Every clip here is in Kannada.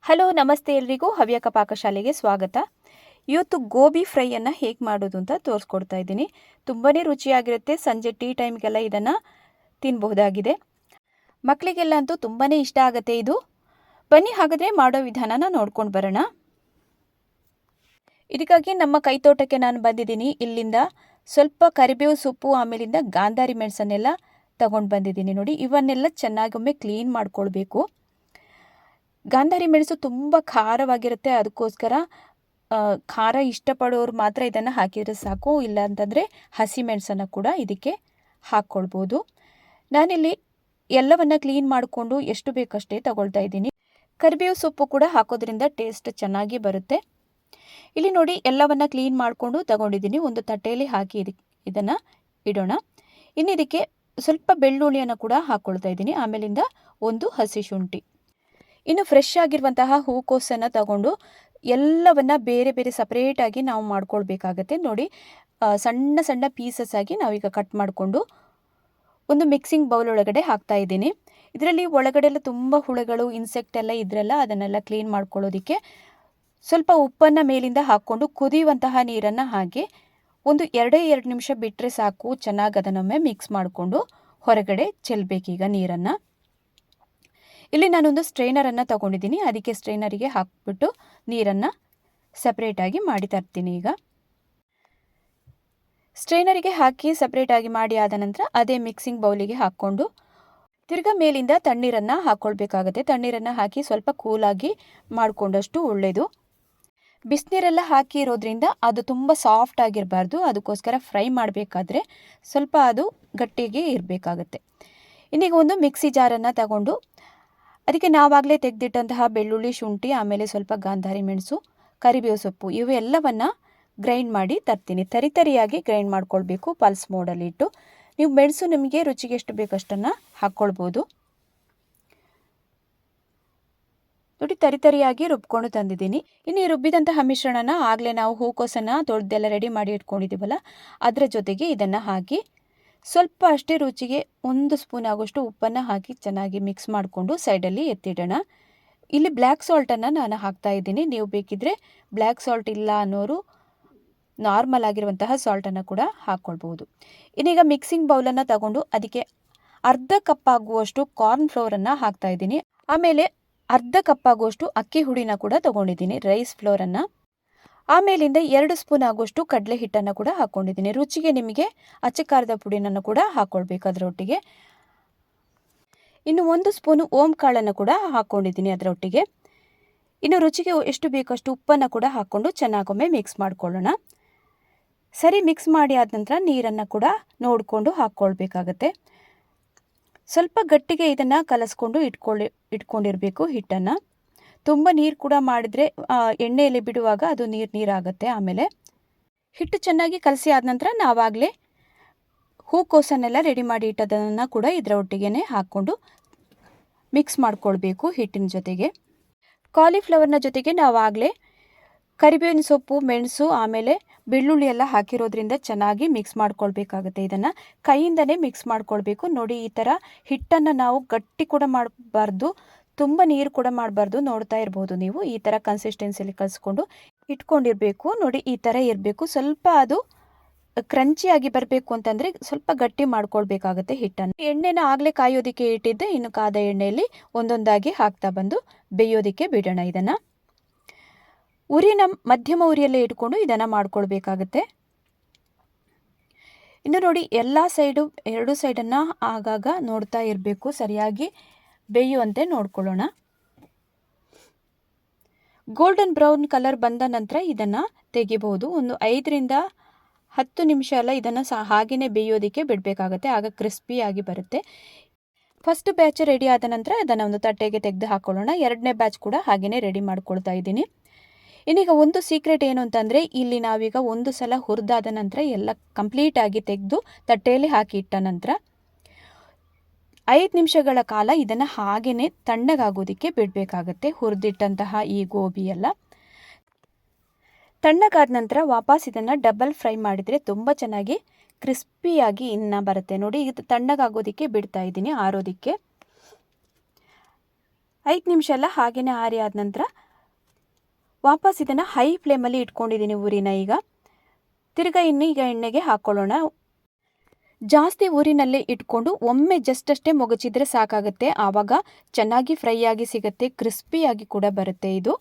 ಹಲೋ ನಮಸ್ತೆ ಎಲ್ರಿಗೂ ಹವ್ಯಕ ಪಾಕಶಾಲೆಗೆ ಸ್ವಾಗತ. ಇವತ್ತು ಗೋಬಿ ಫ್ರೈಯನ್ನು ಹೇಗೆ ಮಾಡೋದು ಅಂತ ತೋರಿಸ್ಕೊಡ್ತಾ ಇದ್ದೀನಿ. ತುಂಬಾ ರುಚಿಯಾಗಿರುತ್ತೆ. ಸಂಜೆ ಟೀ ಟೈಮ್ಗೆಲ್ಲ ಇದನ್ನು ತಿನ್ನಬಹುದಾಗಿದೆ. ಮಕ್ಕಳಿಗೆಲ್ಲ ಅಂತೂ ತುಂಬಾ ಇಷ್ಟ ಆಗುತ್ತೆ ಇದು. ಬನ್ನಿ ಹಾಗಾದರೆ ಮಾಡೋ ವಿಧಾನನ ನೋಡ್ಕೊಂಡು ಬರೋಣ. ಇದಕ್ಕಾಗಿ ನಮ್ಮ ಕೈತೋಟಕ್ಕೆ ನಾನು ಬಂದಿದ್ದೀನಿ. ಇಲ್ಲಿಂದ ಸ್ವಲ್ಪ ಕರಿಬೇವು ಸೊಪ್ಪು, ಆಮೇಲಿಂದ ಗಾಂಧಾರಿ ಮೆಣಸನ್ನೆಲ್ಲ ತಗೊಂಡು ಬಂದಿದ್ದೀನಿ. ನೋಡಿ, ಇವನ್ನೆಲ್ಲ ಚೆನ್ನಾಗೊಮ್ಮೆ ಕ್ಲೀನ್ ಮಾಡ್ಕೊಳ್ಬೇಕು. ಗಾಂಧಾರಿ ಮೆಣಸು ತುಂಬ ಖಾರವಾಗಿರುತ್ತೆ. ಅದಕ್ಕೋಸ್ಕರ ಖಾರ ಇಷ್ಟಪಡೋರು ಮಾತ್ರ ಇದನ್ನು ಹಾಕಿದರೆ ಸಾಕು. ಇಲ್ಲ ಅಂತಂದರೆ ಹಸಿ ಮೆಣಸನ್ನು ಕೂಡ ಇದಕ್ಕೆ ಹಾಕ್ಕೊಳ್ಬೋದು. ನಾನಿಲ್ಲಿ ಎಲ್ಲವನ್ನು ಕ್ಲೀನ್ ಮಾಡಿಕೊಂಡು ಎಷ್ಟು ಬೇಕಷ್ಟೇ ತಗೊಳ್ತಾ ಇದ್ದೀನಿ. ಕರಿಬೇವು ಸೊಪ್ಪು ಕೂಡ ಹಾಕೋದ್ರಿಂದ ಟೇಸ್ಟ್ ಚೆನ್ನಾಗಿ ಬರುತ್ತೆ. ಇಲ್ಲಿ ನೋಡಿ, ಎಲ್ಲವನ್ನು ಕ್ಲೀನ್ ಮಾಡಿಕೊಂಡು ತಗೊಂಡಿದ್ದೀನಿ. ಒಂದು ತಟ್ಟೆಯಲ್ಲಿ ಹಾಕಿ ಇದನ್ನು ಇಡೋಣ. ಇನ್ನು ಇದಕ್ಕೆ ಸ್ವಲ್ಪ ಬೆಳ್ಳುಳ್ಳಿಯನ್ನು ಕೂಡ ಹಾಕ್ಕೊಳ್ತಾ ಇದ್ದೀನಿ. ಆಮೇಲಿಂದ ಒಂದು ಹಸಿ ಶುಂಠಿ. ಇನ್ನು ಫ್ರೆಶ್ ಆಗಿರುವಂತಹ ಹೂಕೋಸನ್ನು ತಗೊಂಡು ಎಲ್ಲವನ್ನು ಬೇರೆ ಬೇರೆ ಸಪ್ರೇಟಾಗಿ ನಾವು ಮಾಡ್ಕೊಳ್ಬೇಕಾಗತ್ತೆ. ನೋಡಿ, ಸಣ್ಣ ಸಣ್ಣ ಪೀಸಸ್ ಆಗಿ ನಾವೀಗ ಕಟ್ ಮಾಡಿಕೊಂಡು ಒಂದು ಮಿಕ್ಸಿಂಗ್ ಬೌಲ್ ಒಳಗಡೆ ಹಾಕ್ತಾ ಇದ್ದೀನಿ. ಇದರಲ್ಲಿ ಒಳಗಡೆ ಎಲ್ಲ ತುಂಬ ಹುಳುಗಳು, ಇನ್ಸೆಕ್ಟ್ ಎಲ್ಲ ಇದ್ರಲ್ಲ, ಅದನ್ನೆಲ್ಲ ಕ್ಲೀನ್ ಮಾಡ್ಕೊಳ್ಳೋದಕ್ಕೆ ಸ್ವಲ್ಪ ಉಪ್ಪನ್ನು ಮೇಲಿಂದ ಹಾಕ್ಕೊಂಡು ಕುದಿಯುವಂತಹ ನೀರನ್ನು ಹಾಕಿ ಒಂದು 2 ನಿಮಿಷ ಬಿಟ್ಟರೆ ಸಾಕು. ಚೆನ್ನಾಗಿ ಅದನ್ನೊಮ್ಮೆ ಮಿಕ್ಸ್ ಮಾಡಿಕೊಂಡು ಹೊರಗಡೆ ಚೆಲ್ಲಬೇಕೀಗ ನೀರನ್ನು. ಇಲ್ಲಿ ನಾನೊಂದು ಸ್ಟ್ರೈನರನ್ನು ತಗೊಂಡಿದ್ದೀನಿ. ಅದಕ್ಕೆ ಸ್ಟ್ರೈನರಿಗೆ ಹಾಕಿಬಿಟ್ಟು ನೀರನ್ನು ಸಪ್ರೇಟಾಗಿ ಮಾಡಿ ತರ್ತೀನಿ. ಈಗ ಸ್ಟ್ರೈನರಿಗೆ ಹಾಕಿ ಸಪ್ರೇಟಾಗಿ ಮಾಡಿ ಆದ ನಂತರ ಅದೇ ಮಿಕ್ಸಿಂಗ್ ಬೌಲಿಗೆ ಹಾಕ್ಕೊಂಡು ತಿರ್ಗಾ ಮೇಲಿಂದ ತಣ್ಣೀರನ್ನು ಹಾಕ್ಕೊಳ್ಬೇಕಾಗತ್ತೆ. ತಣ್ಣೀರನ್ನು ಹಾಕಿ ಸ್ವಲ್ಪ ಕೂಲಾಗಿ ಮಾಡಿಕೊಂಡಷ್ಟು ಒಳ್ಳೆಯದು. ಬಿಸಿನೀರೆಲ್ಲ ಹಾಕಿ ಇರೋದ್ರಿಂದ ಅದು ತುಂಬ ಸಾಫ್ಟ್ ಆಗಿರಬಾರ್ದು. ಅದಕ್ಕೋಸ್ಕರ ಫ್ರೈ ಮಾಡಬೇಕಾದ್ರೆ ಸ್ವಲ್ಪ ಅದು ಗಟ್ಟಿಗೆ ಇರಬೇಕಾಗತ್ತೆ. ಇನ್ನೀಗ ಒಂದು ಮಿಕ್ಸಿ ಜಾರನ್ನು ತಗೊಂಡು ಅದಕ್ಕೆ ನಾವಾಗಲೇ ತೆಗೆದಿಟ್ಟಂತಹ ಬೆಳ್ಳುಳ್ಳಿ, ಶುಂಠಿ, ಆಮೇಲೆ ಸ್ವಲ್ಪ ಗಾಂಧಾರಿ ಮೆಣಸು, ಕರಿಬೇವು ಸೊಪ್ಪು ಇವೆಲ್ಲವನ್ನು ಗ್ರೈಂಡ್ ಮಾಡಿ ತರ್ತೀನಿ. ತರಿಯಾಗಿ ಗ್ರೈಂಡ್ ಮಾಡ್ಕೊಳ್ಬೇಕು, ಪಲ್ಸ್ ಮೋಡಲ್ಲಿ ಇಟ್ಟು. ನೀವು ಮೆಣಸು ನಿಮಗೆ ರುಚಿಗೆ ಎಷ್ಟು ಬೇಕಷ್ಟನ್ನು ಹಾಕ್ಕೊಳ್ಬೋದು. ನೋಡಿ, ತರಿಯಾಗಿ ರುಬ್ಕೊಂಡು ತಂದಿದ್ದೀನಿ. ಇನ್ನು ಈ ರುಬ್ಬಿದಂತಹ ಮಿಶ್ರಣನ ಆಗಲೇ ನಾವು ಹೂಕೋಸನ್ನು ತೊಳೆದೆಲ್ಲ ರೆಡಿ ಮಾಡಿ ಇಟ್ಕೊಂಡಿದ್ದೀವಲ್ಲ, ಅದರ ಜೊತೆಗೆ ಇದನ್ನು ಹಾಕಿ ಸ್ವಲ್ಪ ಅಷ್ಟೇ ರುಚಿಗೆ 1 ಸ್ಪೂನ್ ಆಗೋಷ್ಟು ಉಪ್ಪನ್ನು ಹಾಕಿ ಚೆನ್ನಾಗಿ ಮಿಕ್ಸ್ ಮಾಡಿಕೊಂಡು ಸೈಡಲ್ಲಿ ಎತ್ತಿಡೋಣ. ಇಲ್ಲಿ ಬ್ಲ್ಯಾಕ್ ಸಾಲ್ಟನ್ನು ನಾನು ಹಾಕ್ತಾ ಇದ್ದೀನಿ. ನೀವು ಬೇಕಿದ್ದರೆ ಬ್ಲ್ಯಾಕ್ ಸಾಲ್ಟ್ ಇಲ್ಲ ಅನ್ನೋರು ನಾರ್ಮಲ್ ಆಗಿರುವಂತಹ ಸಾಲ್ಟನ್ನು ಕೂಡ ಹಾಕ್ಕೊಳ್ಬೋದು. ಇನ್ನೀಗ ಮಿಕ್ಸಿಂಗ್ ಬೌಲನ್ನು ತಗೊಂಡು ಅದಕ್ಕೆ ಅರ್ಧ ಕಪ್ ಆಗುವಷ್ಟು ಕಾರ್ನ್ ಫ್ಲೋರನ್ನು ಹಾಕ್ತಾ ಇದ್ದೀನಿ. ಆಮೇಲೆ ಅರ್ಧ ಕಪ್ ಆಗುವಷ್ಟು ಅಕ್ಕಿ ಹುಡಿನ ಕೂಡ ತಗೊಂಡಿದ್ದೀನಿ, ರೈಸ್ ಫ್ಲೋರನ್ನು. ಆಮೇಲಿಂದ 2 ಸ್ಪೂನ್ ಆಗುವಷ್ಟು ಕಡಲೆ ಹಿಟ್ಟನ್ನು ಕೂಡ ಹಾಕ್ಕೊಂಡಿದ್ದೀನಿ. ರುಚಿಗೆ ನಿಮಗೆ ಅಚ್ಚ ಖಾರದ ಪುಡಿನನ್ನು ಕೂಡ ಹಾಕ್ಕೊಳ್ಬೇಕು ಅದರೊಟ್ಟಿಗೆ. ಇನ್ನು 1 ಸ್ಪೂನು ಓಂ ಕಾಳನ್ನು ಕೂಡ ಹಾಕ್ಕೊಂಡಿದ್ದೀನಿ ಅದರೊಟ್ಟಿಗೆ. ಇನ್ನು ರುಚಿಗೆ ಎಷ್ಟು ಬೇಕಷ್ಟು ಉಪ್ಪನ್ನು ಕೂಡ ಹಾಕ್ಕೊಂಡು ಚೆನ್ನಾಗೊಮ್ಮೆ ಮಿಕ್ಸ್ ಮಾಡ್ಕೊಳ್ಳೋಣ. ಸರಿ ಮಿಕ್ಸ್ ಮಾಡಿ ಆದ ನಂತರ ನೀರನ್ನು ಕೂಡ ನೋಡಿಕೊಂಡು ಹಾಕ್ಕೊಳ್ಬೇಕಾಗತ್ತೆ. ಸ್ವಲ್ಪ ಗಟ್ಟಿಗೆ ಇದನ್ನು ಕಲಸ್ಕೊಂಡು ಇಟ್ಕೊಂಡಿರಬೇಕು ಹಿಟ್ಟನ್ನು. ತುಂಬ ನೀರು ಕೂಡ ಮಾಡಿದರೆ ಎಣ್ಣೆಯಲ್ಲಿ ಬಿಡುವಾಗ ಅದು ನೀರಾಗುತ್ತೆ. ಆಮೇಲೆ ಹಿಟ್ಟು ಚೆನ್ನಾಗಿ ಕಲಸಿ ಆದ ನಂತರ ನಾವಾಗಲೇ ಹೂಕೋಸನ್ನೆಲ್ಲ ರೆಡಿ ಮಾಡಿ ಇಟ್ಟದನ್ನು ಕೂಡ ಇದರ ಒಟ್ಟಿಗೆ ಹಾಕ್ಕೊಂಡು ಮಿಕ್ಸ್ ಮಾಡ್ಕೊಳ್ಬೇಕು ಹಿಟ್ಟಿನ ಜೊತೆಗೆ. ಕಾಲಿಫ್ಲವರ್ನ ಜೊತೆಗೆ ನಾವಾಗಲೇ ಕರಿಬೇವಿನ ಸೊಪ್ಪು, ಮೆಣಸು, ಆಮೇಲೆ ಬೆಳ್ಳುಳ್ಳಿ ಎಲ್ಲ ಹಾಕಿರೋದ್ರಿಂದ ಚೆನ್ನಾಗಿ ಮಿಕ್ಸ್ ಮಾಡ್ಕೊಳ್ಬೇಕಾಗುತ್ತೆ. ಇದನ್ನು ಕೈಯಿಂದನೇ ಮಿಕ್ಸ್ ಮಾಡ್ಕೊಳ್ಬೇಕು. ನೋಡಿ, ಈ ಥರ ಹಿಟ್ಟನ್ನು ನಾವು ಗಟ್ಟಿ ಕೂಡ ಮಾಡಬಾರ್ದು, ತುಂಬ ನೀರು ಕೂಡ ಮಾಡಬಾರ್ದು. ನೋಡ್ತಾ ಇರ್ಬೋದು ನೀವು, ಈ ಥರ ಕನ್ಸಿಸ್ಟೆನ್ಸಿಯಲ್ಲಿ ಕಲಿಸ್ಕೊಂಡು ಇಟ್ಕೊಂಡಿರಬೇಕು. ನೋಡಿ, ಈ ಥರ ಇರಬೇಕು. ಸ್ವಲ್ಪ ಅದು ಕ್ರಂಚಿಯಾಗಿ ಬರಬೇಕು ಅಂತಂದರೆ ಸ್ವಲ್ಪ ಗಟ್ಟಿ ಮಾಡ್ಕೊಳ್ಬೇಕಾಗತ್ತೆ ಹಿಟ್ಟನ್ನು. ಎಣ್ಣೆನ ಆಗಲೇ ಕಾಯೋದಕ್ಕೆ ಇಟ್ಟಿದ್ದೆ. ಇನ್ನು ಕಾದ ಎಣ್ಣೆಯಲ್ಲಿ ಒಂದೊಂದಾಗಿ ಹಾಕ್ತಾ ಬಂದು ಬೇಯೋದಕ್ಕೆ ಬಿಡೋಣ. ಇದನ್ನು ಉರಿನ ಮಧ್ಯಮ ಉರಿಯಲ್ಲೇ ಇಟ್ಕೊಂಡು ಇದನ್ನು ಮಾಡ್ಕೊಳ್ಬೇಕಾಗತ್ತೆ. ಇನ್ನು ನೋಡಿ, ಎಲ್ಲ ಎರಡು ಸೈಡನ್ನು ಆಗಾಗ ನೋಡ್ತಾ ಇರಬೇಕು, ಸರಿಯಾಗಿ ಬೇಯುವಂತೆ ನೋಡ್ಕೊಳ್ಳೋಣ. ಗೋಲ್ಡನ್ ಬ್ರೌನ್ ಕಲರ್ ಬಂದ ನಂತರ ಇದನ್ನು ತೆಗಿಬಹುದು. ಒಂದು 5 ರಿಂದ 10 ನಿಮಿಷ ಎಲ್ಲ ಇದನ್ನು ಹಾಗೆಯೇ ಬೇಯೋದಕ್ಕೆ ಬಿಡಬೇಕಾಗತ್ತೆ. ಆಗ ಕ್ರಿಸ್ಪಿಯಾಗಿ ಬರುತ್ತೆ. ಫಸ್ಟ್ ಬ್ಯಾಚ್ ರೆಡಿ ಆದ ನಂತರ ಅದನ್ನು ಒಂದು ತಟ್ಟೆಗೆ ತೆಗೆದು ಹಾಕ್ಕೊಳ್ಳೋಣ. 2ನೇ ಬ್ಯಾಚ್ ಕೂಡ ಹಾಗೆಯೇ ರೆಡಿ ಮಾಡ್ಕೊಳ್ತಾ ಇದ್ದೀನಿ. ಇನ್ನೀಗ ಒಂದು ಸೀಕ್ರೆಟ್ ಏನು ಅಂತಂದರೆ, ಇಲ್ಲಿ ನಾವೀಗ ಒಂದು ಸಲ ಹುರಿದಾದ ನಂತರ ಎಲ್ಲ ಕಂಪ್ಲೀಟಾಗಿ ತೆಗೆದು ತಟ್ಟೆಯಲ್ಲಿ ಹಾಕಿ ಇಟ್ಟ ನಂತರ 5 ನಿಮಿಷಗಳ ಕಾಲ ಇದನ್ನು ಹಾಗೆಯೇ ತಣ್ಣಗಾಗೋದಕ್ಕೆ ಬಿಡಬೇಕಾಗತ್ತೆ. ಹುರಿದಿಟ್ಟಂತಹ ಈ ಗೋಬಿ ಎಲ್ಲ ತಣ್ಣಗಾದ ನಂತರ ವಾಪಸ್ ಇದನ್ನು ಡಬಲ್ ಫ್ರೈ ಮಾಡಿದರೆ ತುಂಬ ಚೆನ್ನಾಗಿ ಕ್ರಿಸ್ಪಿಯಾಗಿ ಇನ್ನು ಬರುತ್ತೆ. ನೋಡಿ, ಇದು ತಣ್ಣಗಾಗೋದಕ್ಕೆ ಬಿಡ್ತಾ ಇದ್ದೀನಿ, ಆರೋದಕ್ಕೆ. 5 ನಿಮಿಷ ಎಲ್ಲ ಹಾಗೆಯೇ ಆರಿ ಆದ ನಂತರ ವಾಪಸ್ ಇದನ್ನು ಹೈ ಫ್ಲೇಮಲ್ಲಿ ಇಟ್ಕೊಂಡಿದ್ದೀನಿ ಊರಿನ. ಈಗ ಎಣ್ಣೆಗೆ ಹಾಕ್ಕೊಳ್ಳೋಣ. ಜಾಸ್ತಿ ಊರಿನಲ್ಲೇ ಇಟ್ಕೊಂಡು ಒಮ್ಮೆ ಜಸ್ಟ್ ಅಷ್ಟೇ ಮೊಗಚಿದ್ರೆ ಸಾಕಾಗುತ್ತೆ. ಆವಾಗ ಚೆನ್ನಾಗಿ ಫ್ರೈ ಆಗಿ ಸಿಗುತ್ತೆ, ಕ್ರಿಸ್ಪಿಯಾಗಿ ಕೂಡ ಬರುತ್ತೆ ಇದು.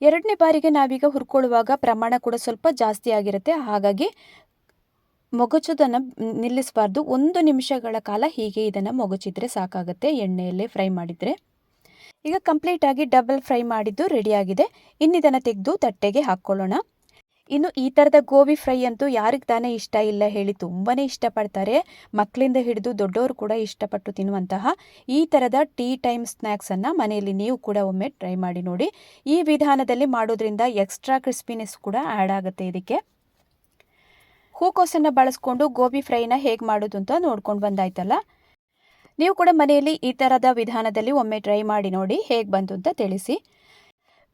ಎರಡನೇ ಬಾರಿಗೆ ನಾವೀಗ ಹುರ್ಕೊಳ್ಳುವಾಗ ಪ್ರಮಾಣ ಕೂಡ ಸ್ವಲ್ಪ ಜಾಸ್ತಿ ಆಗಿರುತ್ತೆ. ಹಾಗಾಗಿ ಮೊಗಚೋದನ್ನು ನಿಲ್ಲಿಸಬಾರ್ದು. 1 ನಿಮಿಷಗಳ ಕಾಲ ಹೀಗೆ ಇದನ್ನು ಮೊಗಚಿದ್ರೆ ಸಾಕಾಗುತ್ತೆ ಎಣ್ಣೆಯಲ್ಲೇ ಫ್ರೈ ಮಾಡಿದರೆ. ಈಗ ಕಂಪ್ಲೀಟಾಗಿ ಡಬಲ್ ಫ್ರೈ ಮಾಡಿದ್ದು ರೆಡಿಯಾಗಿದೆ. ಇನ್ನಿದನ್ನು ತೆಗೆದು ತಟ್ಟೆಗೆ ಹಾಕ್ಕೊಳ್ಳೋಣ. ಇನ್ನು ಈ ಥರದ ಗೋಬಿ ಫ್ರೈ ಅಂತೂ ಯಾರಿಗೆ ತಾನೇ ಇಷ್ಟ ಇಲ್ಲ ಹೇಳಿ, ತುಂಬಾ ಇಷ್ಟಪಡ್ತಾರೆ. ಮಕ್ಕಳಿಂದ ಹಿಡಿದು ದೊಡ್ಡವರು ಕೂಡ ಇಷ್ಟಪಟ್ಟು ತಿನ್ನುವಂತಹ ಈ ಥರದ ಟೀ ಟೈಮ್ ಸ್ನ್ಯಾಕ್ಸನ್ನು ಮನೆಯಲ್ಲಿ ನೀವು ಕೂಡ ಒಮ್ಮೆ ಟ್ರೈ ಮಾಡಿ ನೋಡಿ. ಈ ವಿಧಾನದಲ್ಲಿ ಮಾಡೋದ್ರಿಂದ ಎಕ್ಸ್ಟ್ರಾ ಕ್ರಿಸ್ಪಿನೆಸ್ ಕೂಡ ಆ್ಯಡ್ ಆಗುತ್ತೆ ಇದಕ್ಕೆ. ಹೂಕೋಸನ್ನು ಬಳಸ್ಕೊಂಡು ಗೋಬಿ ಫ್ರೈನ ಹೇಗೆ ಮಾಡೋದು ಅಂತ ನೋಡ್ಕೊಂಡು ಬಂದಾಯ್ತಲ್ಲ. ನೀವು ಕೂಡ ಮನೆಯಲ್ಲಿ ಈ ಥರದ ವಿಧಾನದಲ್ಲಿ ಒಮ್ಮೆ ಟ್ರೈ ಮಾಡಿ ನೋಡಿ, ಹೇಗೆ ಬಂತು ಅಂತ ತಿಳಿಸಿ.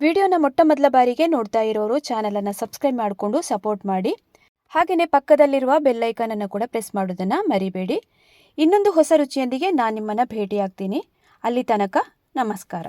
ವಿಡಿಯೋನ ಮೊಟ್ಟ ಮೊದಲ ಬಾರಿಗೆ ನೋಡ್ತಾ ಇರೋರು ಚಾನಲನ್ನು ಸಬ್ಸ್ಕ್ರೈಬ್ ಮಾಡಿಕೊಂಡು ಸಪೋರ್ಟ್ ಮಾಡಿ. ಹಾಗೆಯೇ ಪಕ್ಕದಲ್ಲಿರುವ ಬೆಲ್ಲೈಕನನ್ನು ಕೂಡ ಪ್ರೆಸ್ ಮಾಡೋದನ್ನು ಮರಿಬೇಡಿ. ಇನ್ನೊಂದು ಹೊಸ ರುಚಿಯೊಂದಿಗೆ ನಾನು ನಿಮ್ಮನ್ನು ಭೇಟಿಯಾಗ್ತೀನಿ. ಅಲ್ಲಿ ತನಕ ನಮಸ್ಕಾರ.